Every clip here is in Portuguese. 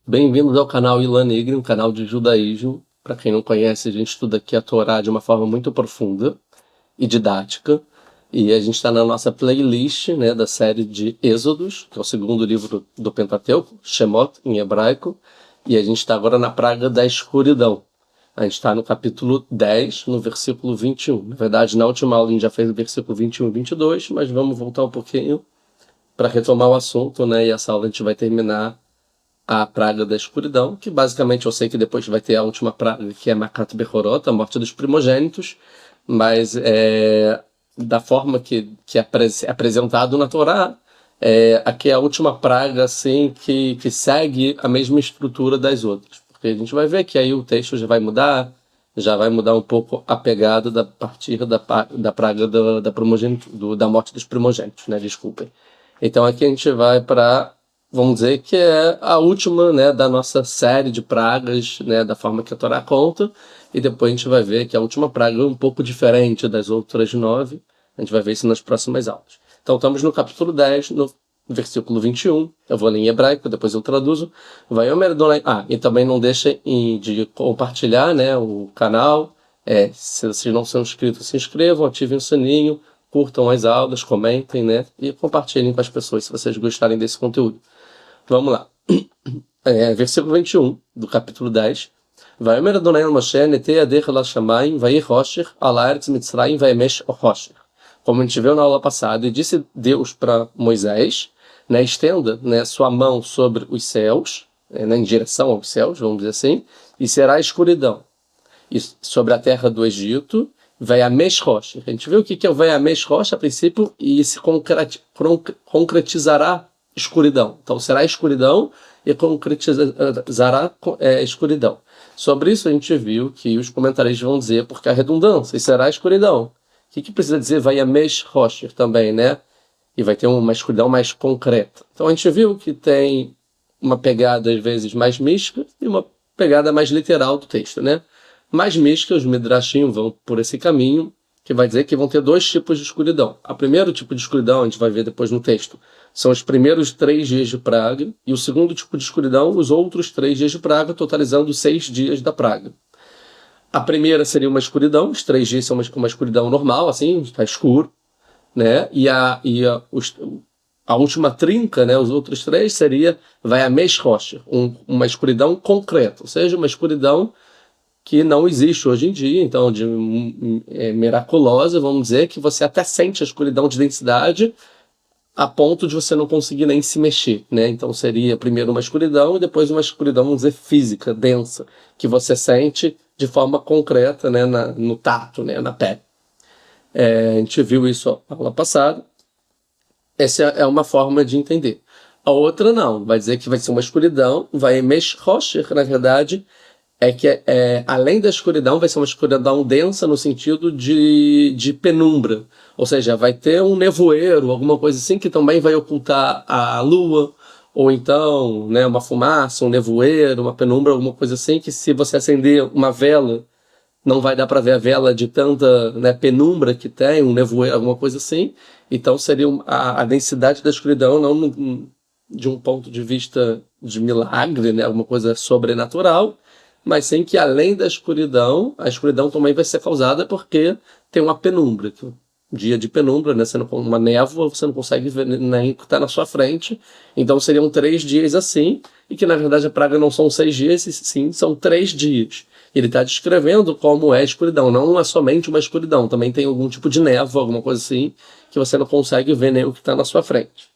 Bem-vindos ao canal Ilan Negri, um canal de judaísmo. Para quem não conhece, a gente estuda aqui a Torá de uma forma muito profunda e didática. E a gente está na nossa playlist, né, da série de Êxodos, que é o segundo livro do Pentateuco, Shemot, em hebraico. E a gente está agora na praga da escuridão. A gente está no capítulo 10, no versículo 21. Na verdade, na última aula a gente já fez o versículo 21 e 22, mas vamos voltar um pouquinho para retomar o assunto, né? E essa aula a gente vai terminar a praga da escuridão, que basicamente eu sei que depois vai ter a última praga, que é Makat Bechorot, a morte dos primogênitos, mas da forma que é apresentado na Torá, aqui é a última praga assim, que segue a mesma estrutura das outras. Porque a gente vai ver que aí o texto já vai mudar um pouco a pegada da partir da praga da morte dos primogênitos, né? Desculpem. Então aqui a gente vai para, vamos dizer que é a última, né, da nossa série de pragas, né, da forma que a Torá conta, e depois a gente vai ver que a última praga é um pouco diferente das outras 9, a gente vai ver isso nas próximas aulas. Então estamos no capítulo 10, no versículo 21, eu vou ler em hebraico, depois eu traduzo. E também não deixem de compartilhar, né, o canal, se vocês não são inscritos, se inscrevam, ativem o sininho, curtam as aulas, comentem, né, e compartilhem com as pessoas se vocês gostarem desse conteúdo. Vamos lá. Versículo 21 do capítulo 10. Vaiomer Adonai al Moshe netei yadecha lashamayim vayhi chosher al haaretz Mitzrayim vayemesh o chosher. Como a gente viu na aula passada, e disse Deus para Moisés, né, estenda, né, sua mão sobre os céus, né, em direção aos céus, vamos dizer assim, e será escuridão. E sobre a terra do Egito, vayemesh chosher. A gente viu o que é o vayemesh chosher a princípio, e se concretizará escuridão. Então será escuridão e concretizará escuridão. Sobre isso a gente viu que os comentaristas vão dizer, porque a redundância, e será escuridão. O que precisa dizer vayemesh chosher também, né? E vai ter uma escuridão mais concreta. Então a gente viu que tem uma pegada às vezes mais mística e uma pegada mais literal do texto, né? Mais mística, os midrashim vão por esse caminho, que vai dizer que vão ter dois tipos de escuridão. O primeiro tipo de escuridão, a gente vai ver depois no texto, são os primeiros 3 dias de praga, e o segundo tipo de escuridão, os outros 3 dias de praga, totalizando 6 dias da praga. A primeira seria uma escuridão, os 3 dias são uma escuridão normal, assim, está escuro, né? E a última trinca, né, os outros 3, seria vayemesh chosher, uma escuridão concreta, ou seja, uma escuridão que não existe hoje em dia, então miraculosa, vamos dizer, que você até sente a escuridão de densidade a ponto de você não conseguir nem se mexer, né? Então seria primeiro uma escuridão e depois uma escuridão, vamos dizer, física, densa, que você sente de forma concreta, né, no tato, né, na pele. A gente viu isso na aula passada. Essa é uma forma de entender. A outra não, vai dizer que vai ser uma escuridão, vayemesh chosher, na verdade, além da escuridão, vai ser uma escuridão densa no sentido de penumbra. Ou seja, vai ter um nevoeiro, alguma coisa assim, que também vai ocultar a lua, ou então, né, uma fumaça, um nevoeiro, uma penumbra, alguma coisa assim, que se você acender uma vela, não vai dar para ver a vela de tanta, né, penumbra que tem, um nevoeiro, alguma coisa assim. Então seria a densidade da escuridão, não de um ponto de vista de milagre, né, alguma coisa sobrenatural, mas sim que além da escuridão, a escuridão também vai ser causada porque tem uma penumbra. Dia de penumbra, né? Sendo uma névoa, você não consegue ver nem o que está na sua frente. Então seriam 3 dias assim, e que na verdade a praga não são 6 dias, sim, são 3 dias. Ele está descrevendo como é a escuridão, não é somente uma escuridão, também tem algum tipo de névoa, alguma coisa assim, que você não consegue ver nem o que está na sua frente.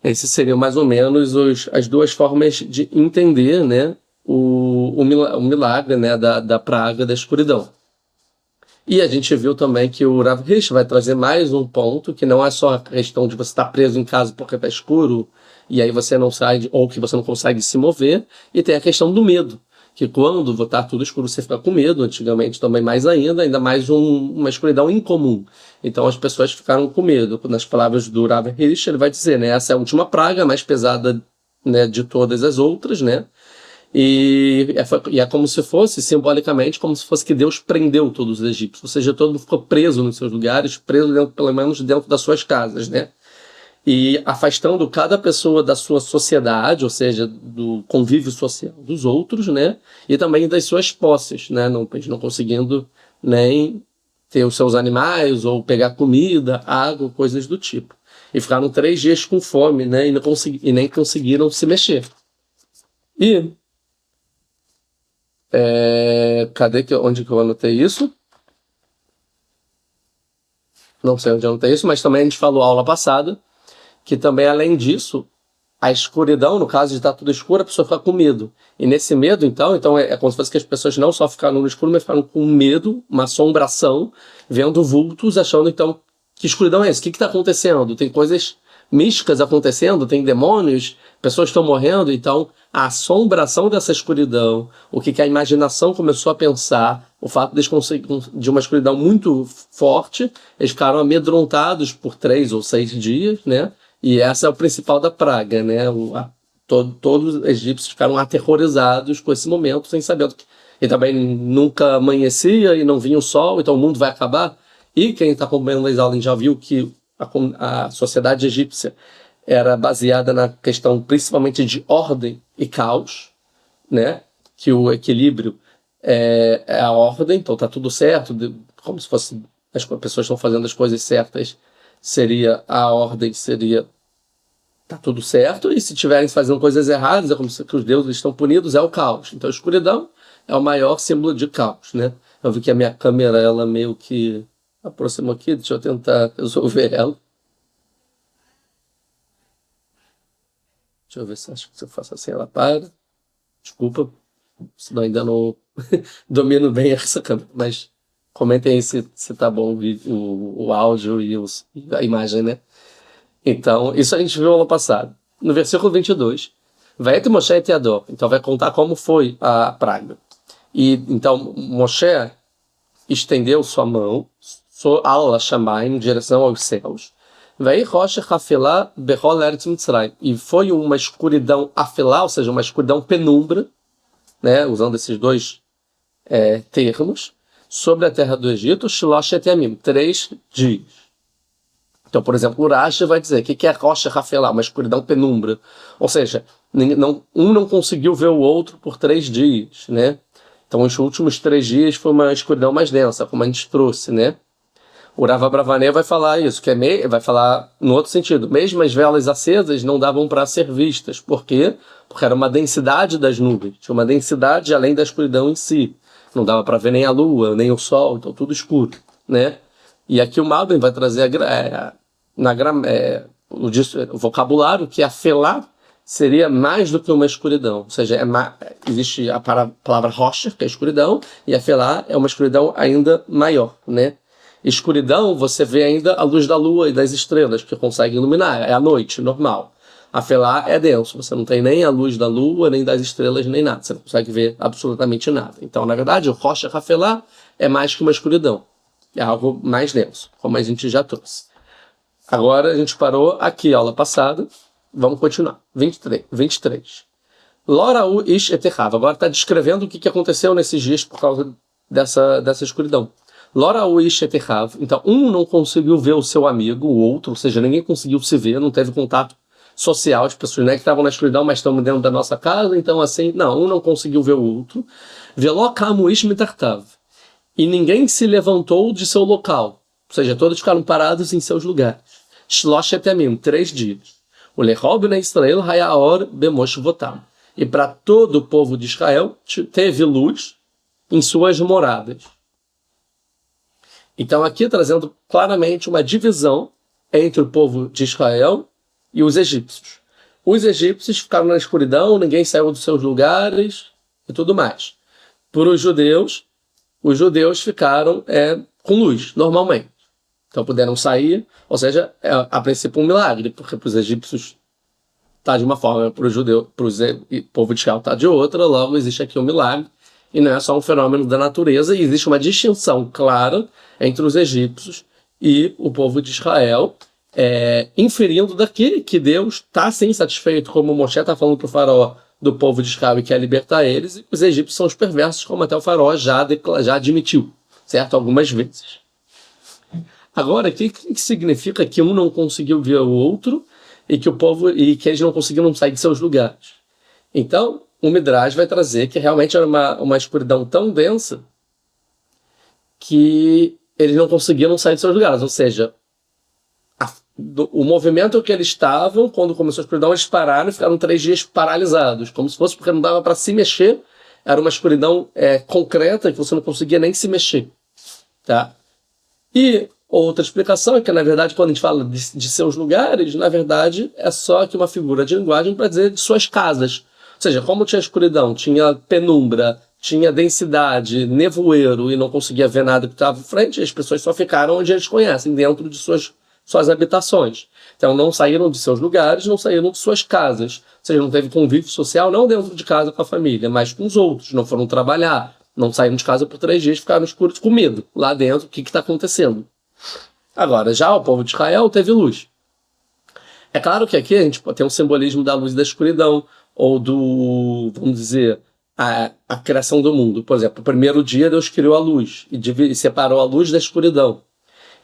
Esses seriam mais ou menos as duas formas de entender, né, o milagre, né, da praga da escuridão. E a gente viu também que o Rav Hirsch vai trazer mais um ponto, que não é só a questão de você estar preso em casa porque está escuro, e aí você não sai, ou que você não consegue se mover, e tem a questão do medo, que quando está tudo escuro você fica com medo, antigamente também mais ainda mais uma escuridão incomum. Então as pessoas ficaram com medo. Nas palavras do Rav Hirsch, ele vai dizer, né, essa é a última praga, a mais pesada, né, de todas as outras, né? E é como se fosse, simbolicamente, como se fosse que Deus prendeu todos os egípcios. Ou seja, todo mundo ficou preso nos seus lugares, preso pelo menos dentro das suas casas, né? e afastando cada pessoa da sua sociedade, ou seja, do convívio social dos outros, né? E também das suas posses, né? Não, eles não conseguindo nem ter os seus animais ou pegar comida, água, coisas do tipo. E ficaram 3 dias com fome, né? E nem conseguiram se mexer. E onde que eu anotei isso? Não sei onde eu anotei isso, mas também a gente falou aula passada que também, além disso, a escuridão, no caso de estar tudo escuro, a pessoa fica com medo. E nesse medo, então é como se fosse que as pessoas não só ficaram no escuro, mas ficaram com medo, uma assombração, vendo vultos, achando, então, que escuridão é essa? O que está acontecendo? Tem coisas místicas acontecendo, tem demônios, pessoas estão morrendo, então a assombração dessa escuridão, o que a imaginação começou a pensar, o fato de uma escuridão muito forte, eles ficaram amedrontados por 3 ou 6 dias, né? E essa é o principal da praga, né? Todos os egípcios ficaram aterrorizados com esse momento, sem saber o que. E também nunca amanhecia e não vinha o sol, então o mundo vai acabar. E quem está acompanhando as aulas já viu que a sociedade egípcia era baseada na questão principalmente de ordem e caos, né? Que o equilíbrio é a ordem, então está tudo certo, como se fosse as pessoas estão fazendo as coisas certas, a ordem seria tá tudo certo, e se estiverem fazendo coisas erradas, é como se os deuses estão punidos, é o caos. Então a escuridão é o maior símbolo de caos, né? Eu vi que a minha câmera, ela meio que aproximou aqui, deixa eu tentar resolver ela. Deixa eu ver se acho que se eu faço assim ela para. Desculpa, senão ainda não domino bem essa câmera, mas comentem aí se tá bom o áudio e a imagem, né? Então, isso a gente viu ano passado. No versículo 22, Vaet Moshe et Yado, então vai contar como foi a praga. E então Moshe estendeu sua mão, al Shamayim, em direção aos céus. E foi uma escuridão afelá, ou seja, uma escuridão penumbra, né, usando esses dois termos, sobre a terra do Egito, 3 dias. Então, por exemplo, o Rashi vai dizer o que é rocha rafelá, uma escuridão penumbra. Ou seja, um não conseguiu ver o outro por 3 dias, né? Então, os últimos 3 dias foi uma escuridão mais densa, como a gente trouxe, né? O Rava Bravanel vai falar isso, vai falar no outro sentido. Mesmo as velas acesas não davam para ser vistas. Por quê? Porque era uma densidade das nuvens. Tinha uma densidade além da escuridão em si. Não dava para ver nem a lua, nem o sol, então tudo escuro, né? E aqui o Malbim vai trazer o vocabulário que afelar seria mais do que uma escuridão. Ou seja, existe a palavra rocha, que é escuridão, e afelar é uma escuridão ainda maior, né? Escuridão, você vê ainda a luz da lua e das estrelas, que consegue iluminar, é a noite, normal. Afelar é denso, você não tem nem a luz da lua, nem das estrelas, nem nada, você não consegue ver absolutamente nada. Então, na verdade, o rocha afelar é mais que uma escuridão. É algo mais denso, como a gente já trouxe. Agora a gente parou aqui, aula passada. Vamos continuar. 23. Loraú ish eterrav. Agora está descrevendo o que aconteceu nesses dias por causa dessa escuridão. Loraú ish eterrav. Então, um não conseguiu ver o seu amigo, o outro, ou seja, ninguém conseguiu se ver, não teve contato social. As pessoas, né, que estavam na escuridão, mas estão dentro da nossa casa, então assim, não, um não conseguiu ver o outro. Velokamu ish mitartav. E ninguém se levantou de seu local. Ou seja, todos ficaram parados em seus lugares. Shlosh etemim, 3 dias. O Lehob na Israel hayaor bemosh votam. E para todo o povo de Israel teve luz em suas moradas. Então aqui trazendo claramente uma divisão entre o povo de Israel e os egípcios. Os egípcios ficaram na escuridão, ninguém saiu dos seus lugares e tudo mais. Para os judeus ficaram com luz, normalmente. Então puderam sair, ou seja, a princípio um milagre, porque para os egípcios está de uma forma, para o povo de Israel está de outra, logo existe aqui um milagre, e não é só um fenômeno da natureza, e existe uma distinção clara entre os egípcios e o povo de Israel, inferindo daqui que Deus está sim satisfeito, como Moshe está falando para o faraó, do povo de Israel e quer libertar eles, e os egípcios são os perversos, como até o faraó já admitiu, certo? Algumas vezes. Agora, o que significa que um não conseguiu ver o outro e que eles não conseguiram sair de seus lugares. Então, o Midrash vai trazer que realmente era uma escuridão tão densa que eles não conseguiram sair de seus lugares. Ou seja, o movimento que eles estavam, quando começou a escuridão, eles pararam e ficaram 3 dias paralisados, como se fosse porque não dava para se mexer. Era uma escuridão concreta que você não conseguia nem se mexer. Tá? E outra explicação é que, na verdade, quando a gente fala de seus lugares, na verdade, é só aqui uma figura de linguagem para dizer de suas casas. Ou seja, como tinha escuridão, tinha penumbra, tinha densidade, nevoeiro e não conseguia ver nada que estava em frente, as pessoas só ficaram onde eles conhecem, dentro de suas habitações. Então não saíram de seus lugares, não saíram de suas casas. Ou seja, não teve convívio social, não dentro de casa com a família, mas com os outros. Não foram trabalhar, não saíram de casa por 3 dias, ficaram escuros com medo. Lá dentro, o que está acontecendo? Agora, já o povo de Israel teve luz. É claro que aqui a gente tem um simbolismo da luz e da escuridão, ou vamos dizer, a criação do mundo. Por exemplo, no primeiro dia Deus criou a luz e separou a luz da escuridão.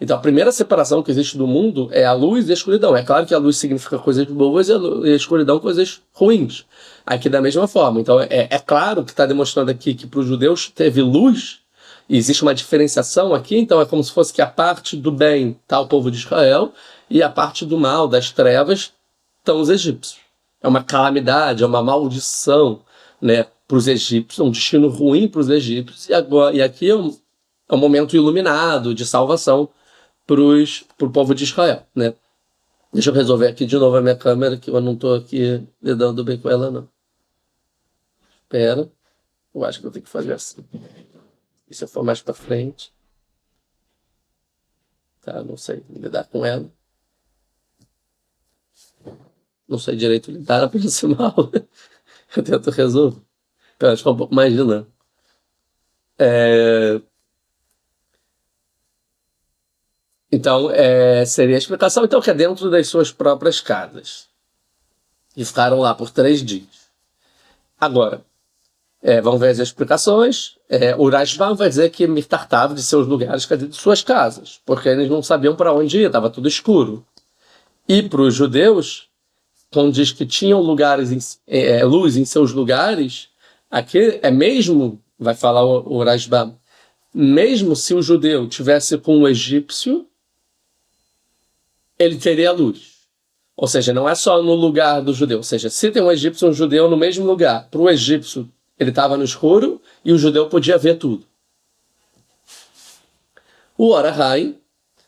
Então a primeira separação que existe do mundo é a luz e a escuridão. É claro que a luz significa coisas boas e a escuridão coisas ruins. Aqui da mesma forma. Então é claro que está demonstrando aqui que para os judeus teve luz, e existe uma diferenciação aqui, então é como se fosse que a parte do bem está o povo de Israel e a parte do mal, das trevas, estão os egípcios. É uma calamidade, é uma maldição, né, para os egípcios, um destino ruim para os egípcios, e aqui é um momento iluminado de salvação para o povo de Israel, né? Deixa eu resolver aqui de novo a minha câmera, que eu não estou aqui lidando bem com ela, não. Espera, eu acho que eu tenho que fazer assim. E se eu for mais para frente? Tá, não sei lidar com ela. Não sei direito lidar na próxima aula. Eu tento resolver. Para ficar um pouco mais dinâmico. Então, seria a explicação, então, que é dentro das suas próprias casas. E ficaram lá por 3 dias. Agora, vamos ver as explicações. O Rashbam vai dizer que Mitartav de seus lugares, quer dizer, de suas casas, porque eles não sabiam para onde ir, estava tudo escuro. E para os judeus, quando diz que tinham lugares, luz em seus lugares, aqui mesmo, vai falar o Rashbam, mesmo se o judeu tivesse com o egípcio, ele teria luz. Ou seja, não é só no lugar do judeu. Ou seja, se tem um egípcio e um judeu no mesmo lugar, para o egípcio ele estava no escuro e o judeu podia ver tudo. O Orahai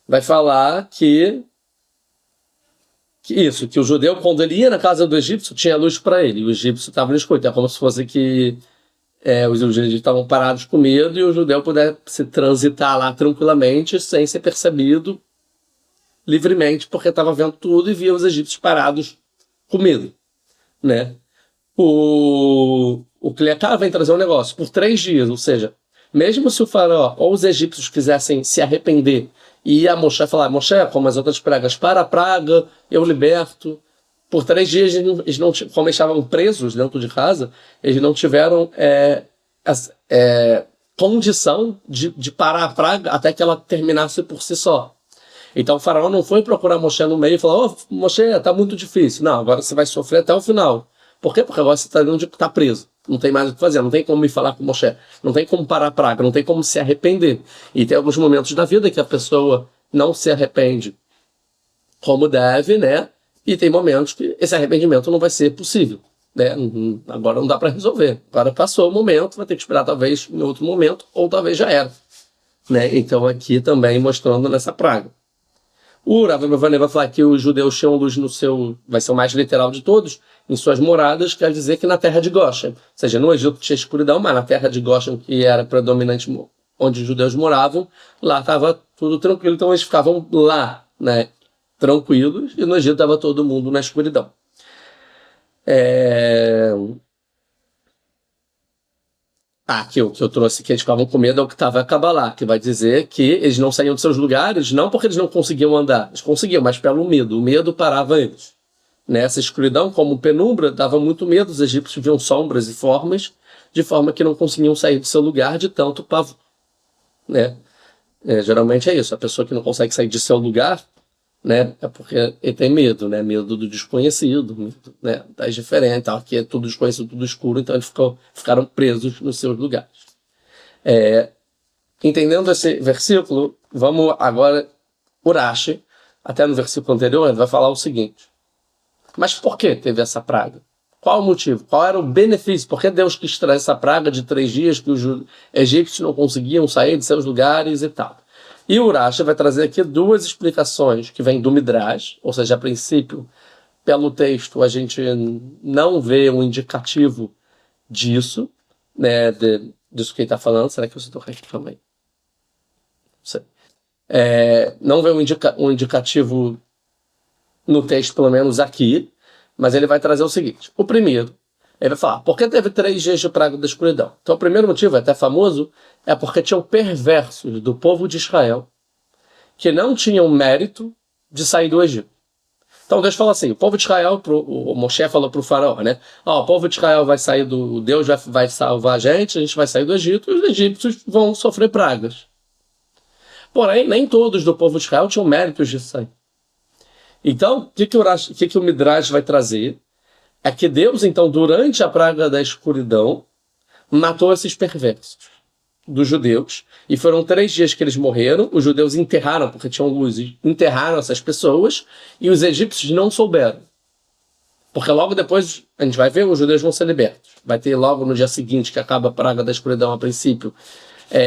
vai falar que o judeu, quando ele ia na casa do egípcio, tinha luz para ele. E o egípcio estava no escuro. Então é como se fosse que os egípcios estavam parados com medo e o judeu pudesse transitar lá tranquilamente, sem ser percebido, livremente, porque estava vendo tudo e via os egípcios parados com medo, né? O Cleacá vem trazer um negócio por 3 dias, ou seja, mesmo se o faraó ou os egípcios quisessem se arrepender e a Moshe falar, Moshe, como as outras pragas, para a praga, eu liberto. Por 3 dias, eles não, como eles estavam presos dentro de casa, eles não tiveram condição de parar a praga até que ela terminasse por si só. Então o faraó não foi procurar Moshe no meio e falar, Moshe, está muito difícil. Não, agora você vai sofrer até o final. Por quê? Porque agora você está preso. Não tem mais o que fazer, não tem como me falar com Moshe. Não tem como parar a praga, não tem como se arrepender. E tem alguns momentos da vida que a pessoa não se arrepende como deve, né? E tem momentos que esse arrependimento não vai ser possível, né? Agora não dá para resolver. Agora passou o momento, vai ter que esperar talvez em outro momento, ou talvez já era, né? Então aqui também mostrando nessa praga. O Rav Mevane vai falar que os judeus tinham luz no seu, vai ser o mais literal de todos, em suas moradas, quer dizer que na terra de Goshen. Ou seja, no Egito tinha escuridão, mas na terra de Goshen, que era predominante onde os judeus moravam, lá estava tudo tranquilo, então eles ficavam lá, né, tranquilos, e no Egito estava todo mundo na escuridão. Aqui o que eu trouxe que eles ficavam com medo é o que estava a Kabbalah, que vai dizer que eles não saíam de seus lugares, não porque eles não conseguiam andar, eles conseguiam, mas pelo medo. O medo parava eles. Nessa escuridão, como penumbra, dava muito medo, os egípcios viam sombras e formas, de forma que não conseguiam sair do seu lugar de tanto pavor, né? Geralmente é isso, a pessoa que não consegue sair de seu lugar, né? É porque ele tem medo, né? Medo do desconhecido, medo, né? Das diferentes, tal, que é tudo desconhecido, tudo escuro, então eles ficaram presos nos seus lugares. Entendendo esse versículo, vamos agora, Urashi, até no versículo anterior, ele vai falar o seguinte: mas por que teve essa praga? Qual o motivo? Qual era o benefício? Por que Deus quis trazer essa praga de 3 dias que os egípcios não conseguiam sair de seus lugares e tal? E o Urashi vai trazer aqui 2 explicações que vêm do Midrash, ou seja, a princípio, pelo texto, a gente não vê um indicativo disso, né, disso que ele está falando. Será que eu estou correto também? Não sei. Não vê um indicativo no texto, pelo menos aqui, mas ele vai trazer o seguinte: o primeiro, ele vai falar, por que teve 3 dias de praga da escuridão? Então o primeiro motivo, até famoso, é porque tinham perversos do povo de Israel que não tinham mérito de sair do Egito. Então Deus fala assim, o povo de Israel, o Moshe falou para o faraó, né? O povo de Israel vai sair Deus vai salvar a gente vai sair do Egito, e os egípcios vão sofrer pragas. Porém, nem todos do povo de Israel tinham méritos de sair. Então, o que o Midrash vai trazer é que Deus, então, durante a praga da escuridão, matou esses perversos dos judeus, e foram 3 dias que eles morreram. Os judeus enterraram, porque tinham luz, enterraram essas pessoas, e os egípcios não souberam. Porque logo depois, a gente vai ver, os judeus vão ser libertos. Vai ter logo no dia seguinte, que acaba a praga da escuridão a princípio,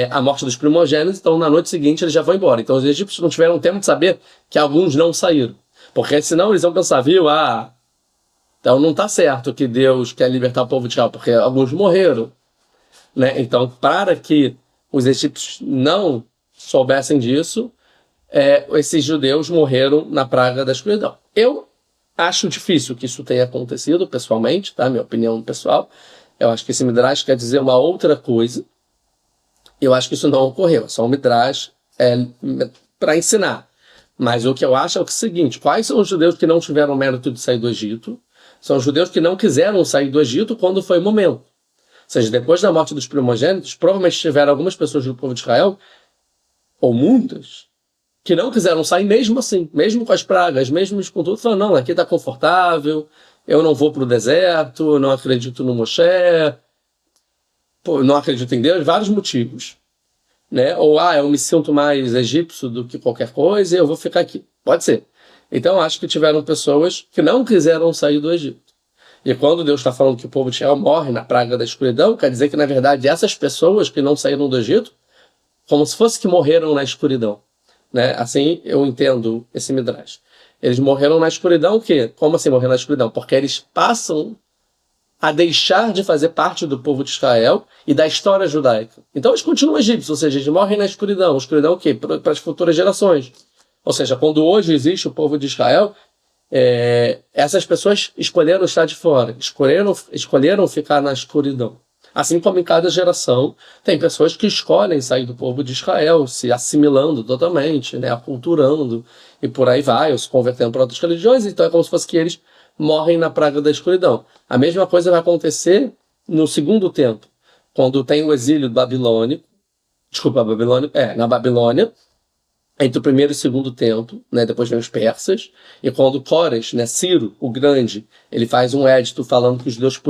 a morte dos primogênitos, então na noite seguinte eles já vão embora. Então os egípcios não tiveram tempo de saber que alguns não saíram. Porque senão eles vão pensar, então não está certo que Deus quer libertar o povo de Israel, porque alguns morreram, né? Então, para que os egípcios não soubessem disso, esses judeus morreram na praga da escuridão. Eu acho difícil que isso tenha acontecido, pessoalmente, tá? Minha opinião pessoal. Eu acho que esse Midrash quer dizer uma outra coisa. Eu acho que isso não ocorreu, é só um Midrash para ensinar. Mas o que eu acho é o seguinte: quais são os judeus que não tiveram mérito de sair do Egito? São os judeus que não quiseram sair do Egito quando foi o momento. Ou seja, depois da morte dos primogênitos, provavelmente tiveram algumas pessoas do povo de Israel, ou muitas, que não quiseram sair mesmo assim, mesmo com as pragas, mesmo com tudo, falando, não, aqui está confortável, eu não vou para o deserto, não acredito no Moshe, não acredito em Deus, vários motivos. Né? Ou, eu me sinto mais egípcio do que qualquer coisa e eu vou ficar aqui. Pode ser. Então, acho que tiveram pessoas que não quiseram sair do Egito. E quando Deus está falando que o povo de Israel morre na praga da escuridão, quer dizer que, na verdade, essas pessoas que não saíram do Egito, como se fosse que morreram na escuridão. Né? Assim eu entendo esse Midrash. Eles morreram na escuridão, o quê? Como assim morrer na escuridão? Porque eles passam a deixar de fazer parte do povo de Israel e da história judaica. Então eles continuam egípcios, ou seja, eles morrem na escuridão. Escuridão o quê? Para as futuras gerações. Ou seja, quando hoje existe o povo de Israel, essas pessoas escolheram estar de fora, escolheram ficar na escuridão. Assim como em cada geração, tem pessoas que escolhem sair do povo de Israel, se assimilando totalmente, né, aculturando, e por aí vai, ou se convertendo para outras religiões. Então é como se fosse que eles morrem na praga da escuridão. A mesma coisa vai acontecer no segundo tempo, quando tem o exílio babilônico, na Babilônia, entre o primeiro e o segundo templo, né, depois vem os persas, e quando Cores, né, Ciro, o grande, ele faz um édito falando que os judeus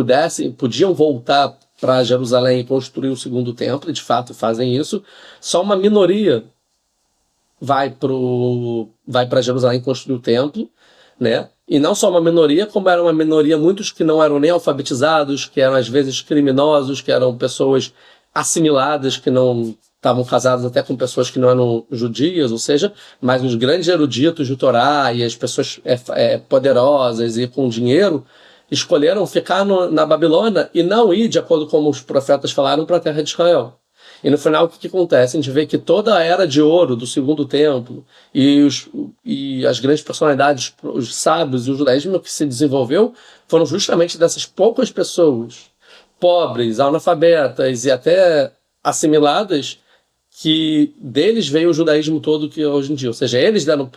podiam voltar para Jerusalém e construir o segundo templo, e de fato fazem isso, só uma minoria vai para Jerusalém construir o templo, né? E não só uma minoria, como era uma minoria, muitos que não eram nem alfabetizados, que eram às vezes criminosos, que eram pessoas assimiladas, que não estavam casados até com pessoas que não eram judias, ou seja, mas os grandes eruditos do Torá e as pessoas poderosas e com dinheiro escolheram ficar na Babilônia e não ir, de acordo com os profetas falaram, para a terra de Israel. E no final, o que acontece? A gente vê que toda a era de ouro do segundo templo e as grandes personalidades, os sábios e o judaísmo que se desenvolveu foram justamente dessas poucas pessoas, pobres, analfabetas e até assimiladas, que deles veio o judaísmo todo que é hoje em dia. Ou seja, eles deram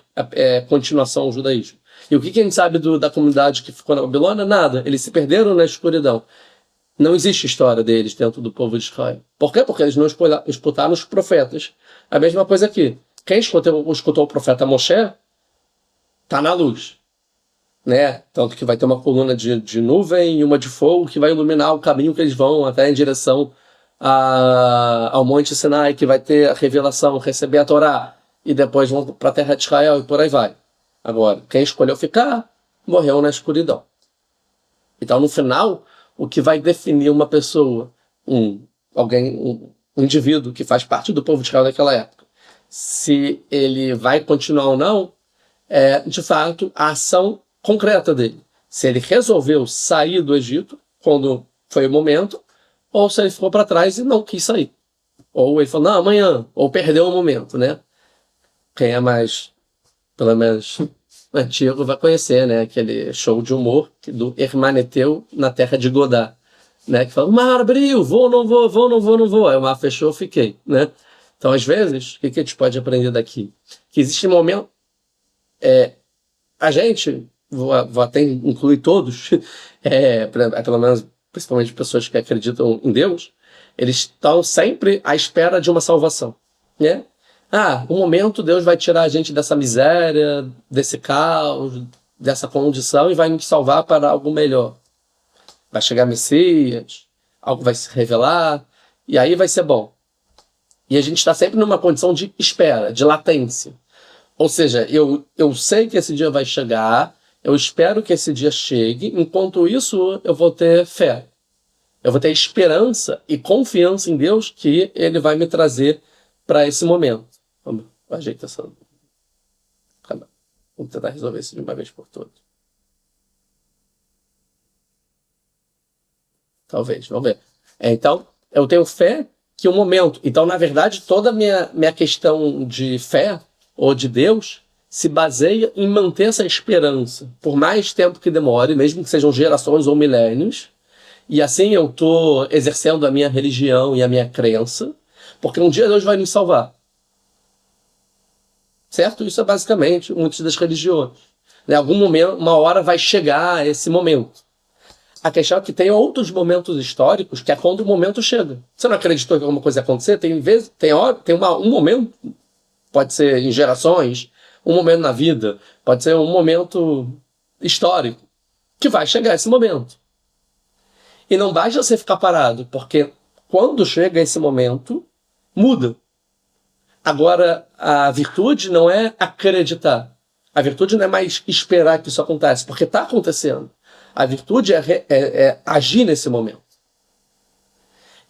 continuação ao judaísmo. E o que a gente sabe da comunidade que ficou na Babilônia? Nada. Eles se perderam na escuridão. Não existe história deles dentro do povo de Israel. Por quê? Porque eles não escutaram os profetas. A mesma coisa aqui. Quem escutou o profeta Moshe tá na luz, né? Tanto que vai ter uma coluna de nuvem e uma de fogo que vai iluminar o caminho que eles vão até em direção ao Monte Sinai, que vai ter a revelação, receber a Torá, e depois vão para a terra de Israel e por aí vai. Agora, quem escolheu ficar, morreu na escuridão. Então, no final, o que vai definir uma pessoa, um indivíduo que faz parte do povo de Israel naquela época, se ele vai continuar ou não, é, de fato, a ação concreta dele. Se ele resolveu sair do Egito, quando foi o momento, ou se ele ficou para trás e não quis sair. Ou ele falou, não, amanhã, ou perdeu o momento, né? Quem é mais, pelo menos, antigo vai conhecer, né? Aquele show de humor do Hermaneteu na terra de Godard, né? Que fala, o mar abriu, vou, não vou, vou, não vou, não vou. Aí o mar fechou, fiquei, né? Então, às vezes, o que a gente pode aprender daqui? Que existe um momento... a gente, vou até incluir todos, pelo menos, principalmente pessoas que acreditam em Deus, eles estão sempre à espera de uma salvação, né? Um momento Deus vai tirar a gente dessa miséria, desse caos, dessa condição e vai nos salvar para algo melhor. Vai chegar Messias, algo vai se revelar, e aí vai ser bom. E a gente está sempre numa condição de espera, de latência. Ou seja, eu sei que esse dia vai chegar, eu espero que esse dia chegue, enquanto isso eu vou ter fé. Eu vou ter esperança e confiança em Deus que Ele vai me trazer para esse momento. Vamos ajeitar essa... Vamos tentar resolver isso de uma vez por todas. Talvez, vamos ver. Então, eu tenho fé que o momento... Então, na verdade, toda a minha questão de fé ou de Deus se baseia em manter essa esperança por mais tempo que demore, mesmo que sejam gerações ou milênios, e assim eu estou exercendo a minha religião e a minha crença, porque um dia Deus vai nos salvar. Certo? Isso é basicamente muitas das religiões. Em algum momento, uma hora vai chegar esse momento. A questão é que tem outros momentos históricos que é quando o momento chega. Você não acreditou que alguma coisa ia acontecer? Tem um momento, pode ser em gerações, um momento na vida, pode ser um momento histórico, que vai chegar esse momento. E não basta você ficar parado, porque quando chega esse momento, muda. Agora, a virtude não é acreditar. A virtude não é mais esperar que isso aconteça, porque está acontecendo. A virtude é agir nesse momento.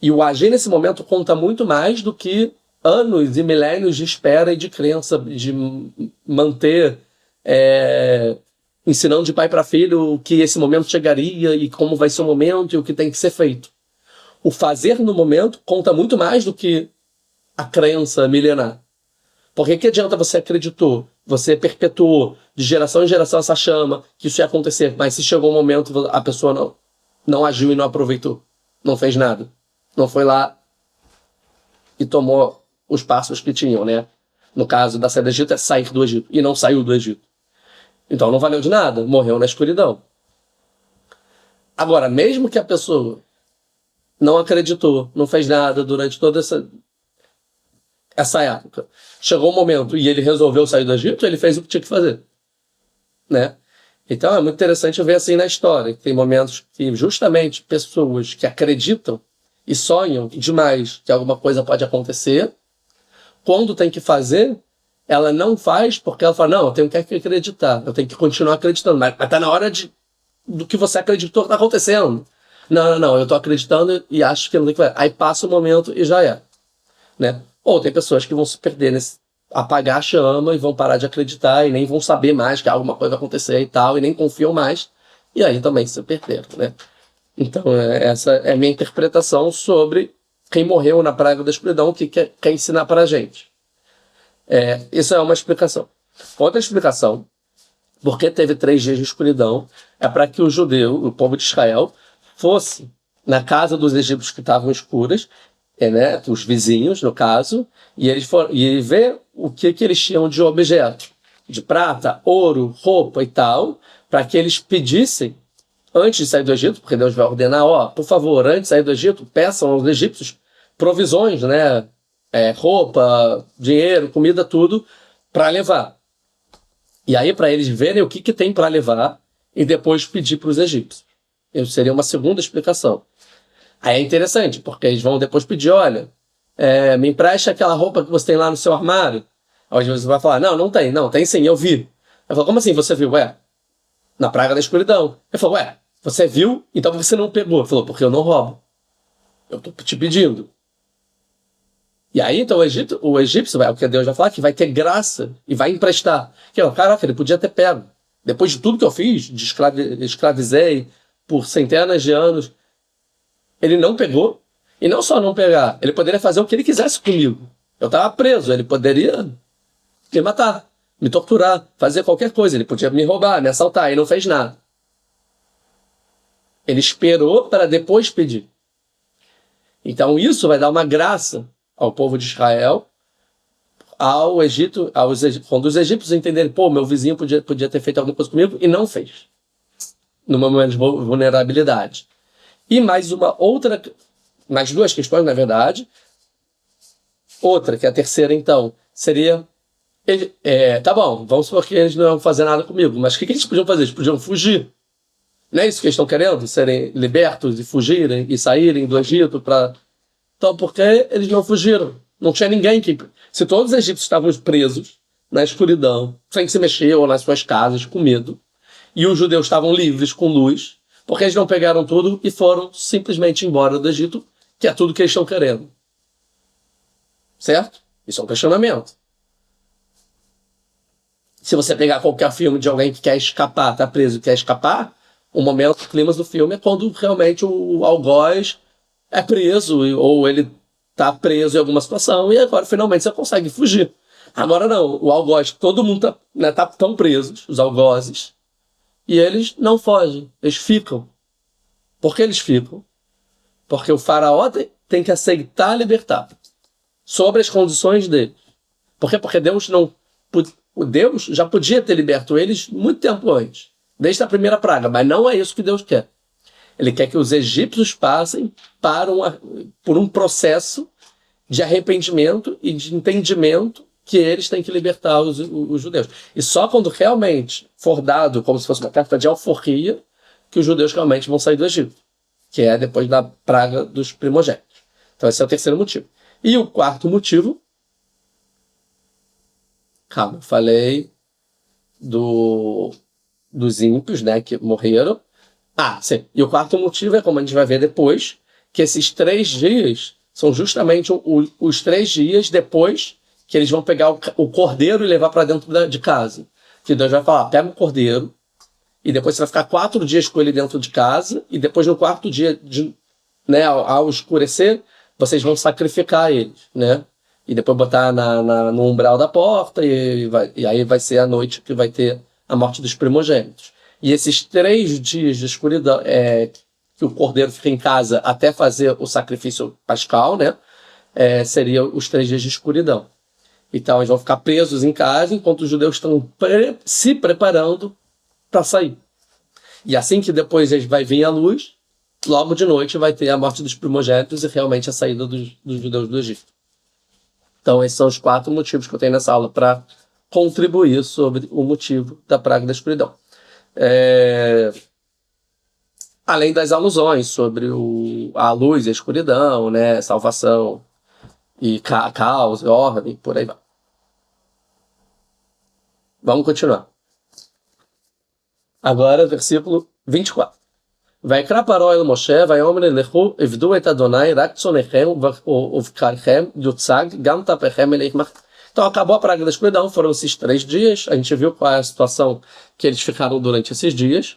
E o agir nesse momento conta muito mais do que anos e milênios de espera e de crença, de manter ensinando de pai para filho que esse momento chegaria e como vai ser o momento e o que tem que ser feito. O fazer no momento conta muito mais do que a crença milenar. Porque que adianta você acreditou, você perpetuou de geração em geração essa chama, que isso ia acontecer, mas se chegou um momento a pessoa não agiu e não aproveitou, não fez nada, não foi lá e tomou os passos que tinham, né? No caso da saída do Egito é sair do Egito, e não saiu do Egito. Então não valeu de nada, morreu na escuridão. Agora, mesmo que a pessoa não acreditou, não fez nada durante toda essa época, chegou um momento e ele resolveu sair do Egito, ele fez o que tinha que fazer, né? Então é muito interessante ver assim na história, que tem momentos que justamente pessoas que acreditam e sonham demais que alguma coisa pode acontecer, quando tem que fazer, ela não faz porque ela fala, não, eu tenho que acreditar, eu tenho que continuar acreditando, mas tá na hora do que você acreditou que tá acontecendo. Não, eu tô acreditando e acho que não tem que fazer. Aí passa o momento e já é, né? Ou tem pessoas que vão se perder apagar a chama e vão parar de acreditar e nem vão saber mais que alguma coisa vai acontecer e tal, e nem confiam mais, e aí também se perderam, né? Então, essa é a minha interpretação sobre quem morreu na praga da escuridão, o que quer ensinar para a gente. Isso é uma explicação. Outra explicação, porque teve 3 dias de escuridão, é para que o judeu, o povo de Israel, fosse na casa dos egípcios que estavam escuras, né, os vizinhos, no caso, e eles foram e ver o que eles tinham de objeto, de prata, ouro, roupa e tal, para que eles pedissem, antes de sair do Egito, porque Deus vai ordenar, por favor, antes de sair do Egito, peçam aos egípcios provisões, né, roupa, dinheiro, comida, tudo, para levar. E aí, para eles verem o que tem para levar e depois pedir para os egípcios. Isso seria uma segunda explicação. Aí é interessante, porque eles vão depois pedir, olha, me empreste aquela roupa que você tem lá no seu armário. Aí você vai falar, não tem, não, tem sim, eu vi. Eu falo, como assim você viu? Na praga da escuridão. Ele falou, você viu, então você não pegou. Ele falou, porque eu não roubo. Eu tô te pedindo. E aí, então, o egípcio, o que Deus vai falar, que vai ter graça e vai emprestar. Caraca, ele podia ter pego. Depois de tudo que eu fiz, escravizei por centenas de anos, ele não pegou. E não só não pegar, ele poderia fazer o que ele quisesse comigo. Eu estava preso, ele poderia me matar, me torturar, fazer qualquer coisa. Ele podia me roubar, me assaltar, e não fez nada. Ele esperou para depois pedir. Então isso vai dar uma graça ao povo de Israel, ao Egito, quando os egípcios entenderem, meu vizinho podia ter feito alguma coisa comigo e não fez. No momento de vulnerabilidade. E mais duas questões, na verdade. Outra, que é a terceira, então, seria... tá bom, vamos supor que eles não iam fazer nada comigo, mas o que eles podiam fazer? Eles podiam fugir. Não é isso que eles estão querendo? Serem libertos e fugirem e saírem do Egito para... Então, por que eles não fugiram? Não tinha ninguém que... Se todos os egípcios estavam presos na escuridão, sem se mexer ou nas suas casas, com medo, e os judeus estavam livres, com luz, porque eles não pegaram tudo e foram simplesmente embora do Egito, que é tudo que eles estão querendo. Certo? Isso é um questionamento. Se você pegar qualquer filme de alguém que quer escapar, tá preso e quer escapar, o momento, o clima do filme é quando realmente o algoz é preso, ou ele tá preso em alguma situação, e agora finalmente você consegue fugir. Agora não, o algoz, todo mundo tá tão presos, os algozes, e eles não fogem, eles ficam. Por que eles ficam? Porque o faraó tem que aceitar libertar, sobre as condições dele. Por quê? Porque Deus já podia ter liberto eles muito tempo antes, desde a primeira praga, mas não é isso que Deus quer. Ele quer que os egípcios passem por um processo de arrependimento e de entendimento que eles têm que libertar os judeus. E só quando realmente for dado, como se fosse uma carta de alforria, que os judeus realmente vão sair do Egito, que é depois da praga dos primogênitos. Então esse é o terceiro motivo. E o quarto motivo... Calma, eu falei dos ímpios, né, que morreram. Sim. E o quarto motivo é, como a gente vai ver depois, que esses 3 dias são justamente os 3 dias depois que eles vão pegar o cordeiro e levar para dentro de casa. Que Deus vai falar, pega o cordeiro, e depois você vai ficar 4 dias com ele dentro de casa, e depois no quarto dia, ao escurecer, vocês vão sacrificar eles, né? E depois botar no umbral da porta, e aí vai ser a noite que vai ter a morte dos primogênitos. E esses 3 dias de escuridão, que o cordeiro fica em casa até fazer o sacrifício pascal, né? Seriam os 3 dias de escuridão. Então eles vão ficar presos em casa enquanto os judeus estão se preparando para sair. E assim que depois vai vir a luz, logo de noite vai ter a morte dos primogênitos e realmente a saída dos judeus do Egito. Então esses são os 4 motivos que eu tenho nessa aula para contribuir sobre o motivo da praga da escuridão. Além das alusões sobre a luz e a escuridão, né, salvação e caos, ordem, por aí vai. Vamos continuar. Agora, versículo 24. ויקרא פרעה אל משה ויאמר לכו עבדו את אדוני רק צונכם ובקרכם יוצג גם טפכם אל איכמכם. Então acabou a praga da escuridão, foram esses 3 dias, a gente viu qual é a situação que eles ficaram durante esses dias.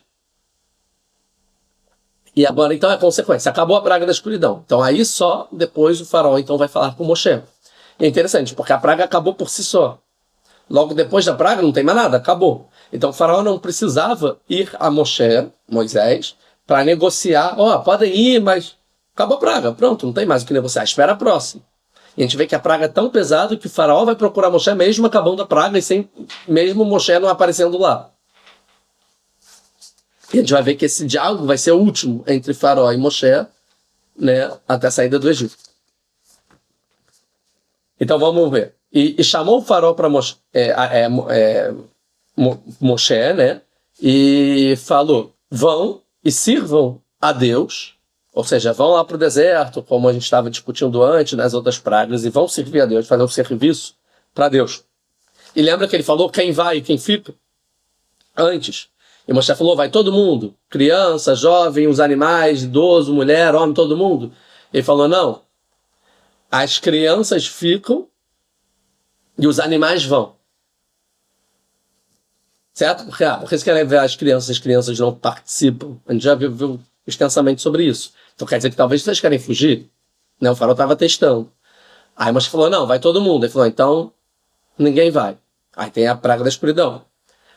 E agora então é a consequência, acabou a praga da escuridão. Então aí só depois o faraó então vai falar com Moshe. E é interessante, porque a praga acabou por si só. Logo depois da praga não tem mais nada, acabou. Então o faraó não precisava ir a Moisés, para negociar, podem ir, mas acabou a praga, pronto, não tem mais o que negociar, espera a próxima. E a gente vê que a praga é tão pesada que o faraó vai procurar Moshe mesmo acabando a praga e mesmo Moshe não aparecendo lá. E a gente vai ver que esse diálogo vai ser o último entre faraó e Moshe, né, até a saída do Egito. Então vamos ver. E chamou o faraó para Moshe, Moshe, né? E falou, vão e sirvam a Deus, ou seja, vão lá para o deserto, como a gente estava discutindo antes, nas outras pragas, e vão servir a Deus, fazer um serviço para Deus. E lembra que ele falou quem vai e quem fica? Antes. E Moshe falou, vai todo mundo, criança, jovem, os animais, idoso, mulher, homem, todo mundo. Ele falou, não, as crianças ficam e os animais vão. Certo? Porque você quer ver as crianças não participam. A gente já viu extensamente sobre isso. Então quer dizer que talvez vocês querem fugir. Né? O farol estava testando. Aí Moshe falou, não, vai todo mundo. Ele falou, então ninguém vai. Aí tem a praga da escuridão.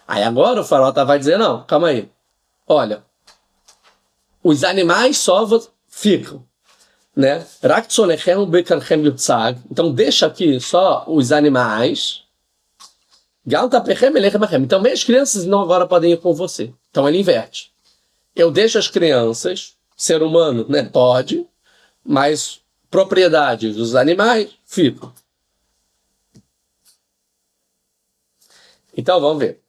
Aí agora o farol vai dizer, não, calma aí. Olha, os animais só ficam. Né? Então deixa aqui só os animais. Então nem as crianças não agora podem ir com você. Então ele inverte. Eu deixo as crianças, ser humano, né, pode, mas propriedades dos animais ficam. Então vamos ver.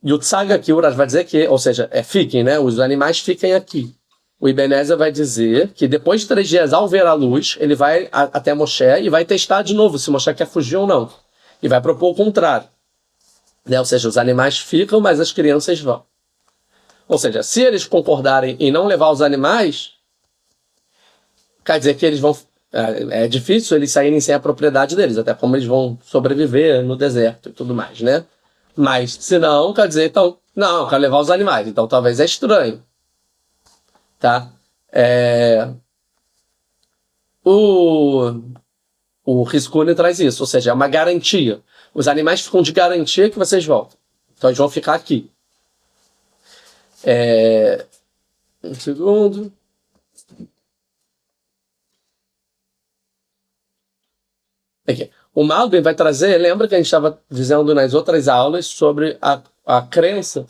E o Tzag aqui, o Urash vai dizer que, ou seja, fiquem, né? Os animais fiquem aqui. O Ebenezer vai dizer que depois de 3 dias, ao ver a luz, ele vai até Moshe e vai testar de novo se Moshe quer fugir ou não. E vai propor o contrário. Né? Ou seja, os animais ficam, mas as crianças vão. Ou seja, se eles concordarem em não levar os animais, quer dizer que eles vão... É difícil eles saírem sem a propriedade deles, até como eles vão sobreviver no deserto e tudo mais, né? Mas, se não, quer dizer, então, não, eu quero levar os animais. Então, talvez é estranho. Tá? O Riscone traz isso, ou seja, é uma garantia. Os animais ficam de garantia que vocês voltam. Então, eles vão ficar aqui. Um segundo. Aqui. O Malbim vai trazer, lembra que a gente estava dizendo nas outras aulas sobre a crença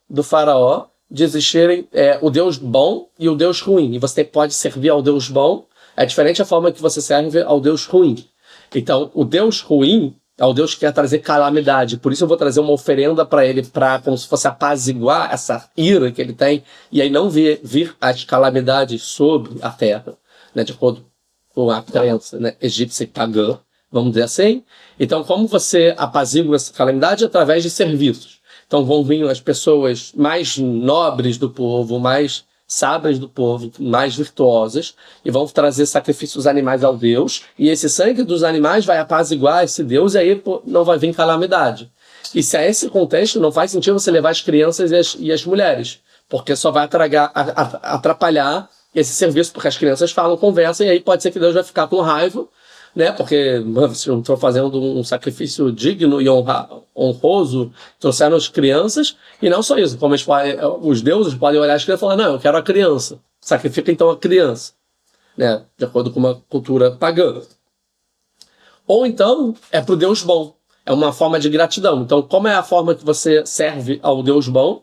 do faraó de existirem o Deus bom e o Deus ruim. E você pode servir ao Deus bom, é diferente a forma que você serve ao Deus ruim. Então, o Deus ruim é o Deus que quer trazer calamidade. Por isso eu vou trazer uma oferenda para ele, como se fosse apaziguar essa ira que ele tem, e aí não vir as calamidades sobre a terra, né, de acordo com a crença, né, egípcia e pagã. Vamos dizer assim. Então, como você apazigua essa calamidade? Através de serviços. Então, vão vir as pessoas mais nobres do povo, mais sábias do povo, mais virtuosas, e vão trazer sacrifícios animais ao Deus, e esse sangue dos animais vai apaziguar esse Deus, e aí não vai vir calamidade. E se é esse contexto, não faz sentido você levar as crianças e as mulheres, porque só vai atrapalhar esse serviço, porque as crianças falam, conversam, e aí pode ser que Deus vai ficar com raiva, né? Porque se não estou fazendo um sacrifício digno e honroso, trouxeram as crianças, e não só isso, como os deuses podem olhar as crianças e falar, não, eu quero a criança, sacrifica então a criança, né? De acordo com uma cultura pagã. Ou então, é para o Deus bom, é uma forma de gratidão. Então, como é a forma que você serve ao Deus bom,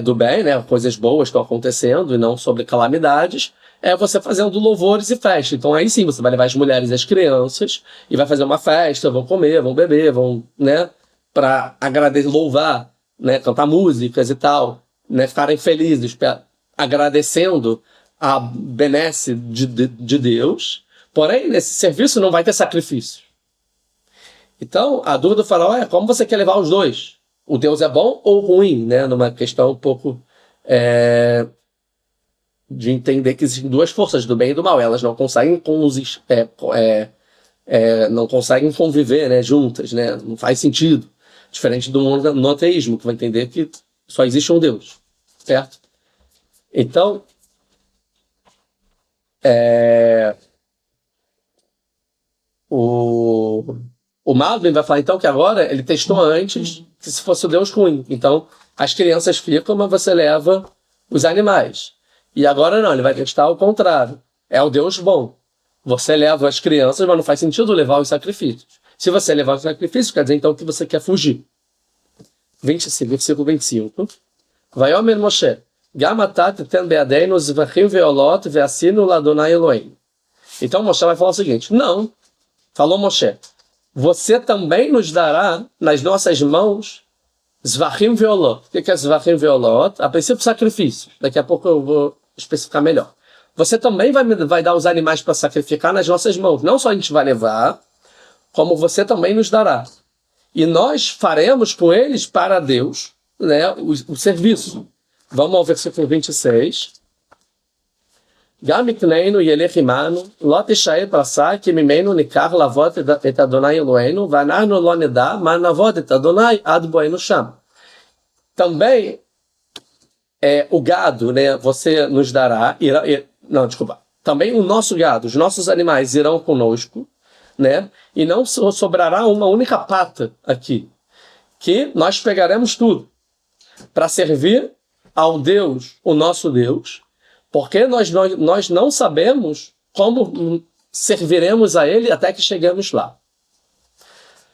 do bem, né? Coisas boas estão acontecendo e não sobre calamidades, você fazendo louvores e festa. Então aí sim, você vai levar as mulheres e as crianças e vai fazer uma festa, vão comer, vão beber, vão, né, para agradecer, louvar, né, cantar músicas e tal, né, ficarem felizes, agradecendo a benesse de Deus. Porém, nesse serviço não vai ter sacrifício. Então, a dúvida do faraó é como você quer levar os dois? O Deus é bom ou ruim, né? Numa questão um pouco de entender que existem duas forças, do bem e do mal. Elas não conseguem não conseguem conviver, né, juntas, né? Não faz sentido. Diferente do monoteísmo, que vai entender que só existe um Deus, certo? Então, o Malvin vai falar então que agora ele testou antes que se fosse o Deus ruim. Então, as crianças ficam, mas você leva os animais. E agora não, ele vai testar o contrário. É o Deus bom. Você leva as crianças, mas não faz sentido levar os sacrifícios. Se você levar os sacrifícios, quer dizer então que você quer fugir. Versículo 25. Vaiomer Moshe, Gamatat ten beadeinu zvachim veolot veasinu ladonai Elohim. Então Moshe vai falar o seguinte, não, falou Moshe, você também nos dará nas nossas mãos Zvachim veolot. O que é Zvachim veolot? A princípio, sacrifício. Daqui a pouco eu vou especificar melhor. Você também vai dar os animais para sacrificar nas nossas mãos. Não só a gente vai levar, como você também nos dará. E nós faremos com eles para Deus, né, o serviço. Vamos ao versículo 26. Gam ikneinu yelech imanu, lo tishaer basar, ki mimenu nikar lavot et Adonai Eloheinu, vanarnu lo neda, ma navot et Adonai ad boenu sham. Também o gado, né, você nos dará, também o nosso gado, os nossos animais irão conosco, né, e não sobrará uma única pata aqui, que nós pegaremos tudo para servir ao Deus, o nosso Deus, porque nós não sabemos como serviremos a Ele até que chegamos lá.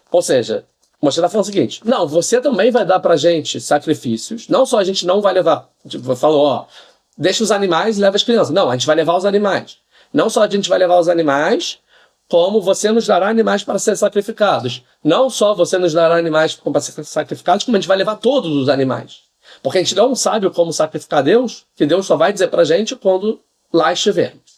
Ou seja, Moshe está falando o seguinte, não, você também vai dar para a gente sacrifícios, não só a gente não vai levar, tipo, falou, deixa os animais e leva as crianças. Não, a gente vai levar os animais. Não só a gente vai levar os animais, como você nos dará animais para serem sacrificados. Não só você nos dará animais para ser sacrificados, como a gente vai levar todos os animais. Porque a gente não sabe como sacrificar Deus, que Deus só vai dizer para a gente quando lá estivermos.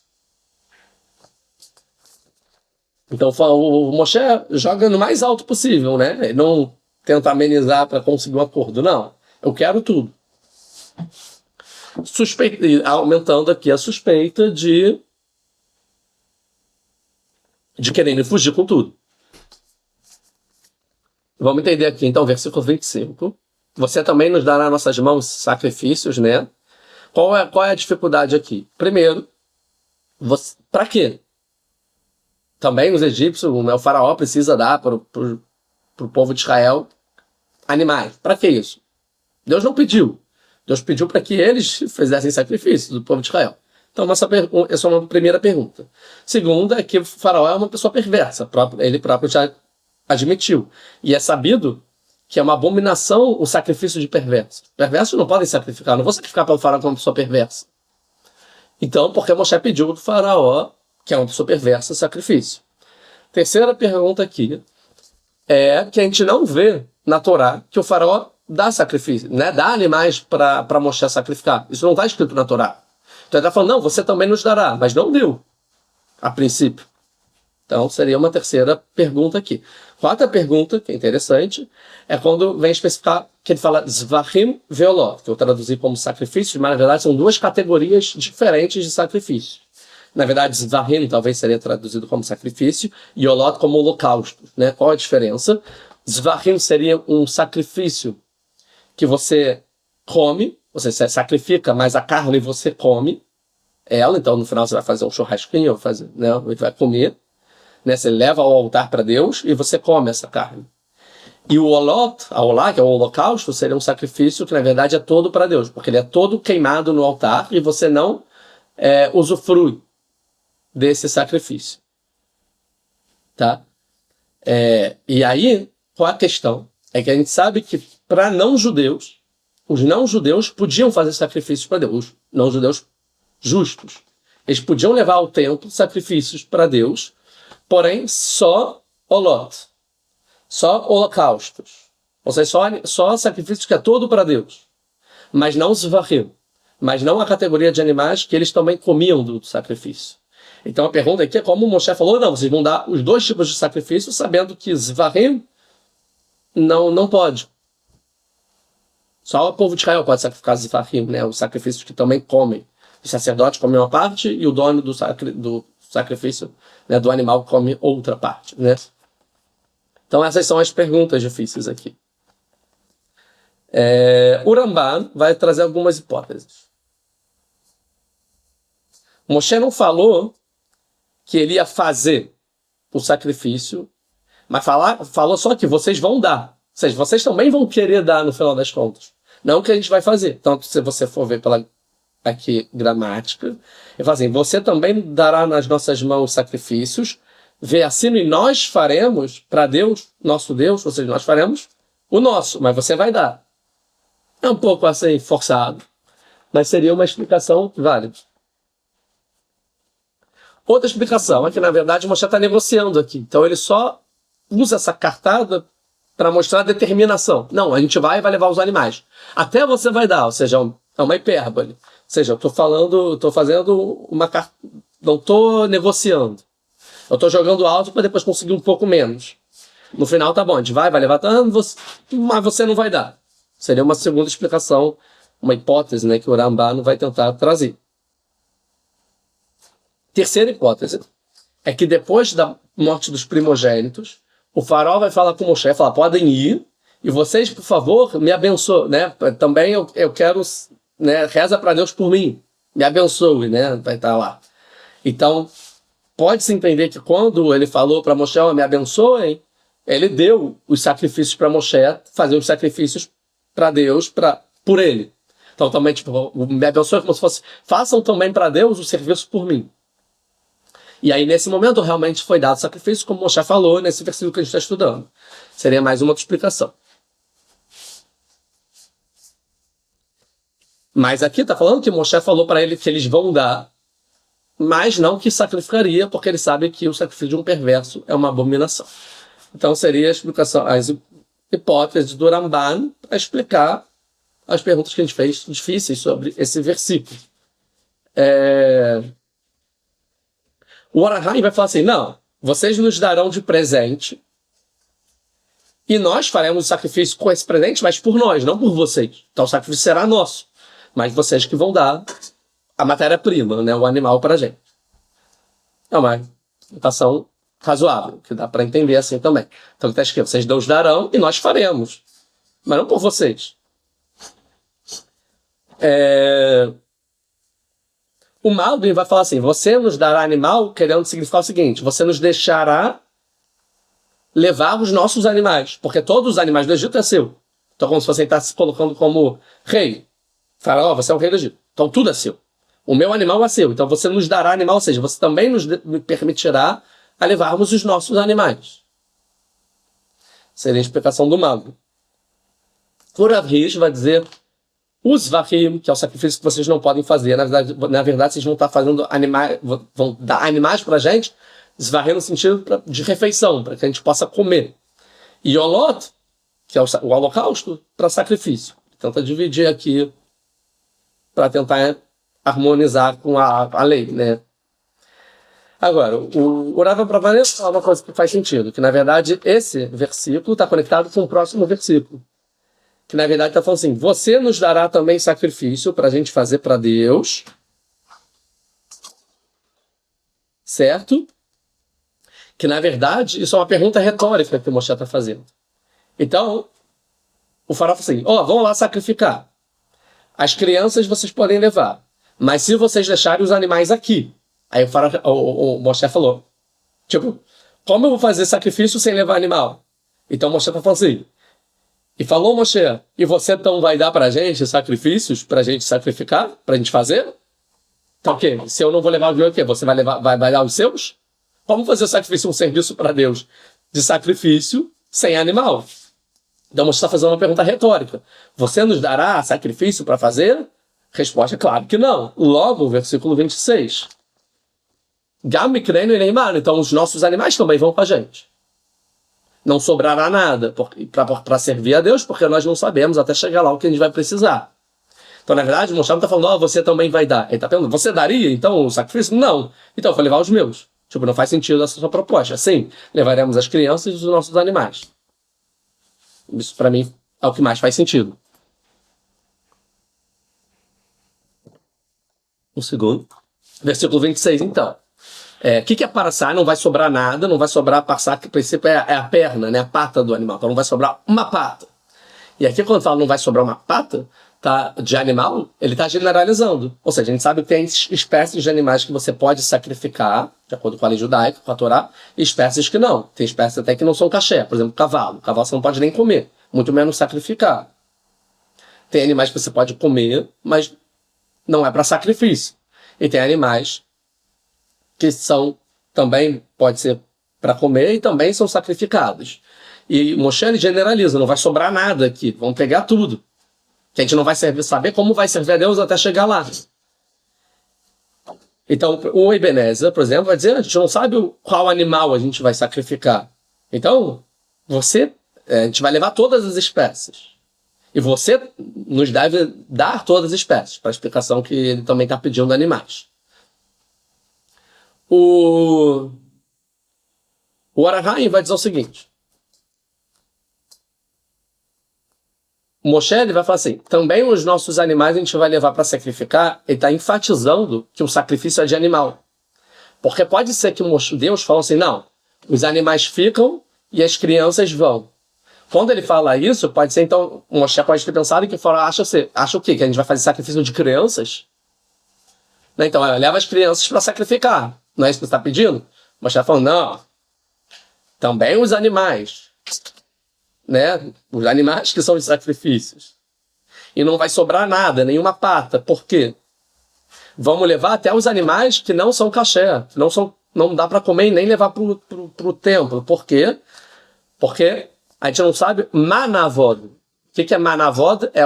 Então o Moshe joga no mais alto possível, né? Ele não tenta amenizar para conseguir um acordo, não. Eu quero tudo. Aumentando aqui a suspeita de querendo fugir com tudo. Vamos entender aqui, então, versículo 25. Você também nos dará nas nossas mãos sacrifícios, né? Qual é a dificuldade aqui? Primeiro, para quê? Também os egípcios, o faraó precisa dar para o povo de Israel animais. Para que isso? Deus não pediu. Deus pediu para que eles fizessem sacrifícios do povo de Israel. Então, essa é uma primeira pergunta. Segunda é que o faraó é uma pessoa perversa. Ele próprio já admitiu. E é sabido que é uma abominação o sacrifício de perversos. Perversos não podem sacrificar. Não vou sacrificar para o faraó como uma pessoa perversa. Então, porque Moshe pediu do faraó, que é uma pessoa perversa, sacrifício. Terceira pergunta aqui é que a gente não vê na Torá que o faraó dá sacrifício, né? Dá animais para Moshe sacrificar. Isso não está escrito na Torá. Então ele está falando, não, você também nos dará, mas não deu, a princípio. Então seria uma terceira pergunta aqui. Quarta pergunta, que é interessante, é quando vem especificar que ele fala Zvachim veolot, que eu traduzi como sacrifício, mas na verdade são duas categorias diferentes de sacrifício. Na verdade, Zvachim talvez seria traduzido como sacrifício e Olot como holocausto, né? Qual a diferença? Zvachim seria um sacrifício que você come, você sacrifica, mas a carne você come ela, então no final você vai fazer um churrasquinho, vai comer, né? Você leva ao altar para Deus e você come essa carne. E o Olot, a Olá, que é o holocausto, seria um sacrifício que na verdade é todo para Deus, porque ele é todo queimado no altar e você não usufrui desse sacrifício. Tá? E aí, qual a questão? É que a gente sabe que para não-judeus, os não-judeus podiam fazer sacrifícios para Deus, os não-judeus justos. Eles podiam levar ao templo sacrifícios para Deus, porém só Olot, só holocaustos. Ou seja, só sacrifícios que é todo para Deus. Mas não Zvachim, mas não a categoria de animais que eles também comiam do sacrifício. Então a pergunta aqui é como o Moshe falou, não, vocês vão dar os dois tipos de sacrifício, sabendo que Zvachim não pode. Só o povo de Israel pode sacrificar Zvachim, né? Os sacrifícios que também comem. Os sacerdotes comem uma parte e o dono do sacrifício, né, do animal come outra parte, né? Então essas são as perguntas difíceis aqui. O Ramban vai trazer algumas hipóteses. Moshe não falou que ele ia fazer o sacrifício, mas falou só que vocês vão dar. Ou seja, vocês também vão querer dar no final das contas. Não o que a gente vai fazer. Então, se você for ver pela aqui, gramática, ele fala assim, você também dará nas nossas mãos sacrifícios, vê assim e nós faremos para Deus, nosso Deus, ou seja, nós faremos o nosso, mas você vai dar. É um pouco assim, forçado, mas seria uma explicação válida. Outra explicação é que, na verdade, o Moshe está negociando aqui. Então, ele só usa essa cartada para mostrar determinação. Não, a gente vai levar os animais. Até você vai dar, ou seja, é uma hipérbole. Ou seja, eu estou fazendo uma... Não estou negociando. Eu estou jogando alto para depois conseguir um pouco menos. No final, tá bom, a gente vai levar tanto, mas você não vai dar. Seria uma segunda explicação, uma hipótese, né, que o Rambam vai tentar trazer. Terceira hipótese é que depois da morte dos primogênitos, o faraó vai falar com o Moshe, falar, podem ir, e vocês, por favor, me abençoem, né? Também eu quero, né, reza para Deus por mim, me abençoe, né? Vai estar lá. Então, pode-se entender que quando ele falou para Moshe, me abençoem, ele deu os sacrifícios para Moshe, fazer os sacrifícios para Deus, por ele. Então, também, tipo, me abençoe como se fosse, façam também para Deus o serviço por mim. E aí, nesse momento, realmente foi dado sacrifício, como Moshe falou nesse versículo que a gente está estudando. Seria mais uma outra explicação. Mas aqui está falando que Moshe falou para ele que eles vão dar, mas não que sacrificaria, porque ele sabe que o sacrifício de um perverso é uma abominação. Então, seria a explicação, as hipóteses do Ramban para explicar as perguntas que a gente fez difíceis sobre esse versículo. O Orahai vai falar assim, não, vocês nos darão de presente e nós faremos o sacrifício com esse presente, mas por nós, não por vocês. Então o sacrifício será nosso, mas vocês que vão dar a matéria-prima, né, o animal para a gente. É uma explicação razoável, que dá para entender assim também. Então está escrito, vocês nos darão e nós faremos, mas não por vocês. O Malbim vai falar assim, você nos dará animal, querendo significar o seguinte, você nos deixará levar os nossos animais, porque todos os animais do Egito é seu. Então, como se você está se colocando como rei. Faraó, você é o rei do Egito. Então, tudo é seu. O meu animal é seu. Então, você nos dará animal, ou seja, você também nos permitirá a levarmos os nossos animais. Seria a explicação do Malbim. O Rav Hirsch vai dizer... Os vahim, que é o sacrifício que vocês não podem fazer. Na verdade vocês vão estar fazendo animais, vão dar animais para a gente, esvarrer no sentido de refeição, para que a gente possa comer. E olot, que é o holocausto, para sacrifício. Tenta dividir aqui para tentar harmonizar com a lei, né? Agora, o Rav Abravanel fala uma coisa que faz sentido, que na verdade esse versículo está conectado com o próximo versículo. Que na verdade está falando assim, você nos dará também sacrifício para a gente fazer para Deus, certo? Que na verdade isso é uma pergunta retórica que o Moshe está fazendo. Então, o faraó fala assim, vamos lá sacrificar. As crianças vocês podem levar, mas se vocês deixarem os animais aqui. Aí o Moshe falou, tipo, como eu vou fazer sacrifício sem levar animal? Então o Moshe está falando assim, e falou Moshe, e você então vai dar pra gente sacrifícios, pra gente sacrificar, pra gente fazer? Então o quê? Se eu não vou levar os meus, o quê? Você vai dar os seus? Como fazer o sacrifício, um serviço para Deus de sacrifício sem animal? Então Moshe está fazendo uma pergunta retórica. Você nos dará sacrifício para fazer? Resposta é claro que não. Logo, versículo 26. Então os nossos animais também vão com a gente. Não sobrará nada para servir a Deus, porque nós não sabemos até chegar lá o que a gente vai precisar. Então, na verdade, o Moshe está falando, você também vai dar. Ele está perguntando, você daria, então, o sacrifício? Não. Então, eu vou levar os meus. Tipo, não faz sentido essa sua proposta. Sim, levaremos as crianças e os nossos animais. Isso, para mim, é o que mais faz sentido. O segundo. Versículo 26, então. O que é paraçá? Não vai sobrar nada, não vai sobrar paraçá, que o princípio é a perna, né, a pata do animal. Então não vai sobrar uma pata. E aqui quando fala não vai sobrar uma pata de animal, ele está generalizando. Ou seja, a gente sabe que tem espécies de animais que você pode sacrificar, de acordo com a lei judaica, com a Torá, e espécies que não. Tem espécies até que não são caché. Por exemplo, cavalo. Cavalo você não pode nem comer, muito menos sacrificar. Tem animais que você pode comer, mas não é para sacrifício. E tem animais que também pode ser para comer e também são sacrificados. E Moshe ele generaliza, não vai sobrar nada aqui, vamos pegar tudo. Que a gente não vai saber como vai servir a Deus até chegar lá. Então, o Ebenezer, por exemplo, vai dizer, a gente não sabe qual animal a gente vai sacrificar. Então, você A gente vai levar todas as espécies. E você nos deve dar todas as espécies, para a explicação que ele também está pedindo animais. O Arahaim vai dizer o seguinte. O Moshe ele vai falar assim, também os nossos animais a gente vai levar para sacrificar. Ele está enfatizando que o sacrifício é de animal. Porque pode ser que Deus fale assim, não, os animais ficam e as crianças vão. Quando ele fala isso, pode ser então, o Moshe pode ter pensado que o faraó acha o quê? Que a gente vai fazer sacrifício de crianças? Então, leva as crianças para sacrificar. Não é isso que você está pedindo? O Moshe está falando, não, também os animais. Né? Os animais que são os sacrifícios. E não vai sobrar nada, nenhuma pata. Por quê? Vamos levar até os animais que não são caché, que não dá para comer e nem levar para o templo. Por quê? Porque a gente não sabe manavod. O que é manavod? É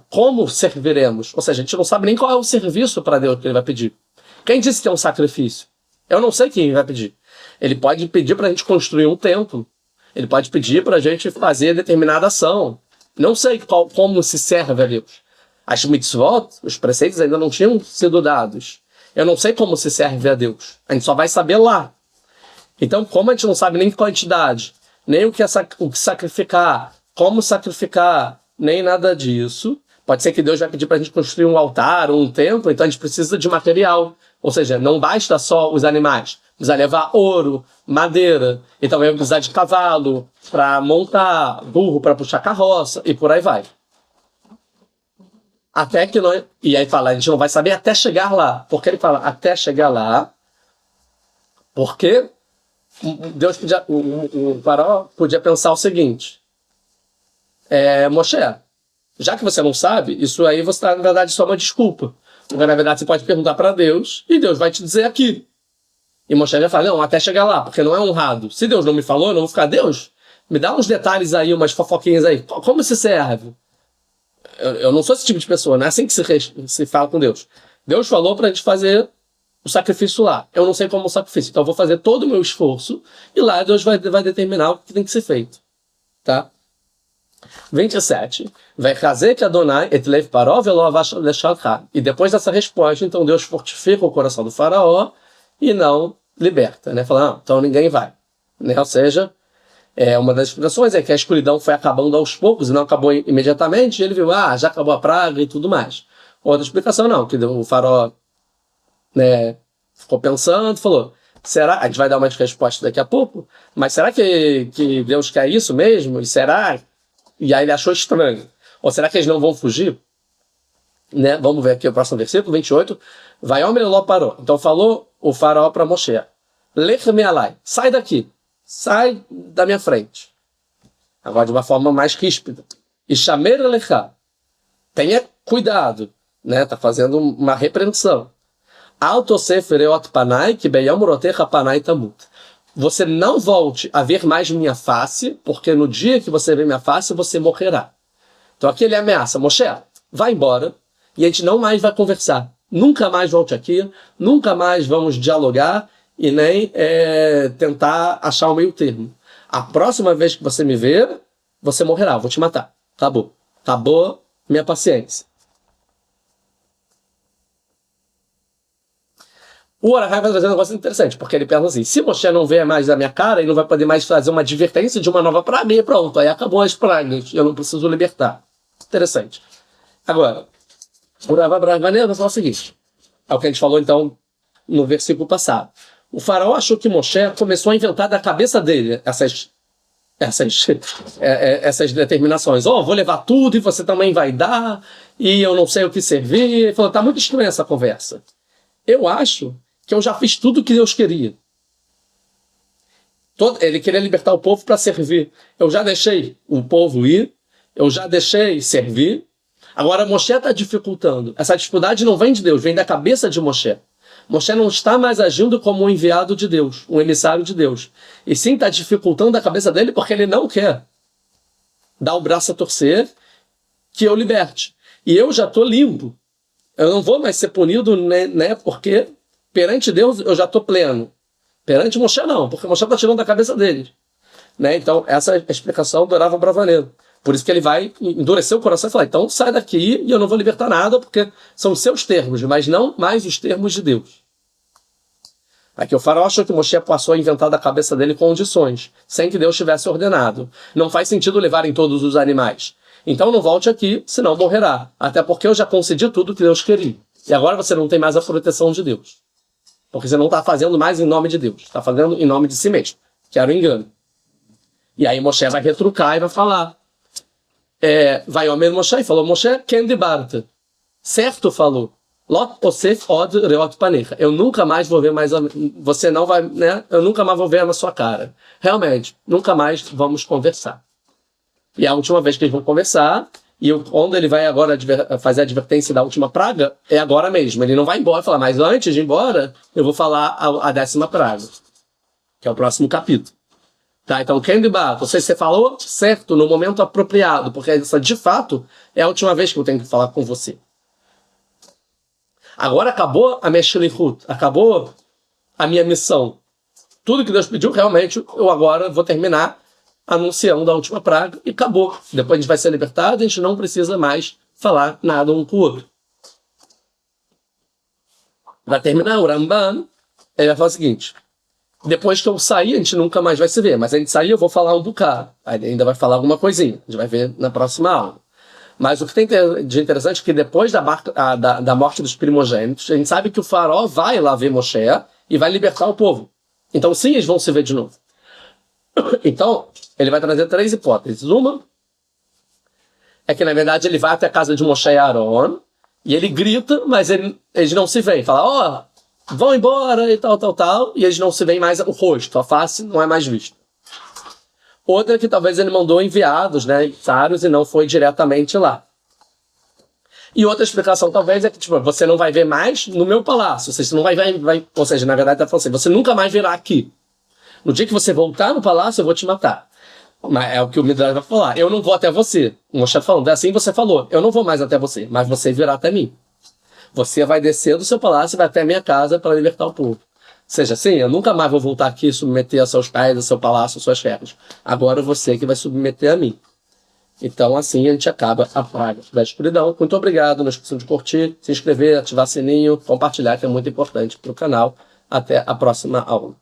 como serviremos. Ou seja, a gente não sabe nem qual é o serviço para Deus que ele vai pedir. Quem disse que é um sacrifício? Eu não sei quem vai pedir. Ele pode pedir para a gente construir um templo. Ele pode pedir para a gente fazer determinada ação. Não sei como se serve a Deus. As mitzvot, os preceitos ainda não tinham sido dados. Eu não sei como se serve a Deus. A gente só vai saber lá. Então, como a gente não sabe nem quantidade, nem o que sacrificar, como sacrificar, nem nada disso, pode ser que Deus vai pedir para a gente construir um altar, um templo, então a gente precisa de material. Ou seja, não basta só os animais. Precisa levar ouro, madeira, e também vai precisar de cavalo para montar, burro para puxar carroça, e por aí vai. Até que nós... E aí fala, a gente não vai saber até chegar lá. Por que ele fala até chegar lá? Porque Deus podia, o faraó podia pensar o seguinte. Moshe, já que você não sabe, isso aí você está, na verdade, só uma desculpa. Porque, na verdade, você pode perguntar para Deus e Deus vai te dizer aqui. E Moshe já fala, não, até chegar lá, porque não é honrado. Se Deus não me falou, eu não vou ficar, Deus, me dá uns detalhes aí, umas fofoquinhas aí. Como se serve? Eu não sou esse tipo de pessoa, não é assim que se fala com Deus. Deus falou para a gente fazer o sacrifício lá. Eu não sei como é o sacrifício, então eu vou fazer todo o meu esforço e lá Deus vai determinar o que tem que ser feito. Tá? 27. Vai fazer que Adonai et lev paró velo avash lechalcha. E depois dessa resposta, então Deus fortifica o coração do faraó e não liberta. Né? Fala, não, então ninguém vai. Né? Ou seja, uma das explicações é que a escuridão foi acabando aos poucos e não acabou imediatamente. E ele viu, já acabou a praga e tudo mais. Outra explicação não, que o faraó, né, ficou pensando, falou, será? A gente vai dar uma resposta daqui a pouco, mas será que Deus quer isso mesmo? E será? E aí ele achou estranho. Ou será que eles não vão fugir? Né? Vamos ver aqui o próximo versículo, 28. Vai homem lo parou. Então falou o faraó para Moshe, Lech me alai, sai daqui. Sai da minha frente. Agora de uma forma mais ríspida. E chamer alecha. Tenha cuidado. Né? Tá fazendo uma repreensão. Alto sefereot panai, que beyam rotecha panai tamut. Você não volte a ver mais minha face, porque no dia que você ver minha face, você morrerá. Então aqui ele ameaça. Moshe, vai embora e a gente não mais vai conversar. Nunca mais volte aqui, nunca mais vamos dialogar e nem tentar achar o meio termo. A próxima vez que você me ver, você morrerá, eu vou te matar. Acabou. Acabou minha paciência. O Arahai vai trazer um negócio interessante, porque ele pensa assim, se Moshe não vê mais a minha cara, ele não vai poder mais fazer uma advertência de uma nova praga, e pronto, aí acabou as pragas, eu não preciso libertar. Interessante. Agora, o Rav Abraham vai falar o seguinte, é o que a gente falou então no versículo passado. O faraó achou que Moshe começou a inventar da cabeça dele essas determinações. Vou levar tudo e você também vai dar, e eu não sei o que servir. Ele falou, tá muito estranha essa conversa. Eu acho que eu já fiz tudo o que Deus queria. Ele queria libertar o povo para servir. Eu já deixei o povo ir, eu já deixei servir. Agora Moshe está dificultando. Essa dificuldade não vem de Deus, vem da cabeça de Moshe. Moshe não está mais agindo como um enviado de Deus, um emissário de Deus. E sim está dificultando a cabeça dele porque ele não quer dar o braço a torcer que eu liberte. E eu já estou limpo. Eu não vou mais ser punido, né? Porque perante Deus eu já estou pleno. Perante Moshe não, porque Moshe está tirando da cabeça dele. Né? Então, essa é a explicação do Rav Abravanel. Por isso que ele vai endurecer o coração e falar, então sai daqui e eu não vou libertar nada, porque são os seus termos, mas não mais os termos de Deus. Aqui o faraó achou que Moshe passou a inventar da cabeça dele condições, sem que Deus tivesse ordenado. Não faz sentido levarem todos os animais. Então não volte aqui, senão morrerá. Até porque eu já concedi tudo que Deus queria. E agora você não tem mais a proteção de Deus. Porque você não está fazendo mais em nome de Deus. Está fazendo em nome de si mesmo. Que era o engano. E aí Moshe vai retrucar e vai falar. Vai ao mesmo Moshe e falou, Moshe, Ken Dibart. Certo falou. Lot Osef Od Reot Panecha. Eu nunca mais vou ver mais... Você não vai... né? Eu nunca mais vou ver na sua cara. Realmente, nunca mais vamos conversar. E a última vez que eles vão conversar, e quando ele vai agora fazer a advertência da última praga, é agora mesmo. Ele não vai embora e falar, mas antes de ir embora, eu vou falar a 10ª praga, que é o próximo capítulo. Tá, então, Kendiba, você falou certo no momento apropriado, porque essa, de fato, é a última vez que eu tenho que falar com você. Agora acabou a minha shlichut, acabou a minha missão. Tudo que Deus pediu, realmente, eu agora vou terminar anunciando a última praga e acabou. Depois a gente vai ser libertado, a gente não precisa mais falar nada um com o outro. Para terminar, o Ramban, ele vai falar o seguinte, depois que eu sair, a gente nunca mais vai se ver, mas a gente sair, eu vou falar um bocado. Aí ele ainda vai falar alguma coisinha, a gente vai ver na próxima aula. Mas o que tem de interessante é que depois da morte dos primogênitos, a gente sabe que o faraó vai lá ver Moshe e vai libertar o povo. Então sim, eles vão se ver de novo. Então, ele vai trazer 3 hipóteses. Uma é que, na verdade, ele vai até a casa de Moshe e Aaron e ele grita, mas eles não se veem. Fala, vão embora e tal, e eles não se veem mais o rosto, a face não é mais vista. Outra é que talvez ele mandou enviados, né, emissários, e não foi diretamente lá. E outra explicação talvez é que tipo, você não vai ver mais no meu palácio, você não vai ou seja, na verdade está falando assim, você nunca mais virá aqui. No dia que você voltar no palácio, eu vou te matar. Mas é o que o Midrash vai falar. Eu não vou até você. O Moshe falando, é assim você falou. Eu não vou mais até você, mas você virá até mim. Você vai descer do seu palácio e vai até a minha casa para libertar o povo. Ou seja, assim, eu nunca mais vou voltar aqui e submeter a seus pés, a seu palácio, a suas terras. Agora você que vai submeter a mim. Então, assim, a gente acaba a praga da escuridão. Muito obrigado. Não esqueçam de curtir, se inscrever, ativar sininho, compartilhar, que é muito importante para o canal. Até a próxima aula.